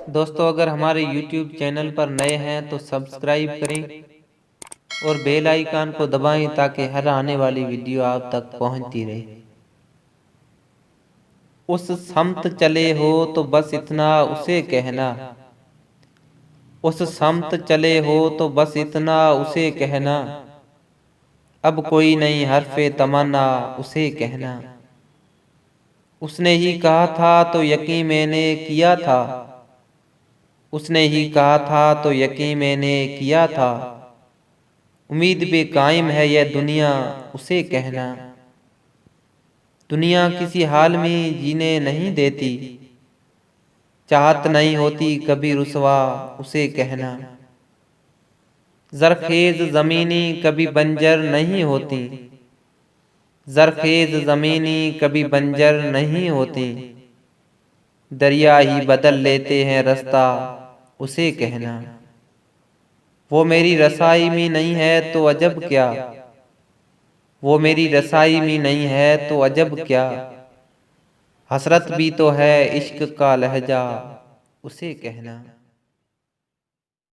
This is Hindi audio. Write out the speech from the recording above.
दोस्तों अगर हमारे YouTube चैनल पर नए हैं तो सब्सक्राइब करें और बेल आइकन को दबाएं ताकि हर आने वाली वीडियो आप तक पहुंचती रहे। उस समत चले हो तो बस इतना उसे कहना, उस समत चले हो तो बस इतना उसे कहना, अब कोई नहीं हरफे तमन्ना उसे कहना। उसने ही कहा था तो यकीन मैंने किया था, उसने ही कहा था तो यकीन मैंने किया था, उम्मीद पे कायम है यह दुनिया उसे कहना। दुनिया किसी हाल में जीने नहीं देती, चाहत नहीं होती कभी रुसवा उसे कहना। ज़रखेज़ ज़मीनी कभी बंजर नहीं होती, ज़रखेज़ ज़मीनी कभी बंजर नहीं होती, दरिया ही बदल लेते हैं रास्ता उसे कहना। वो मेरी रसाई में नहीं है तो अजब क्या, वो मेरी रसाई में नहीं है तो अजब क्या, हसरत भी तो है इश्क का लहजा उसे कहना।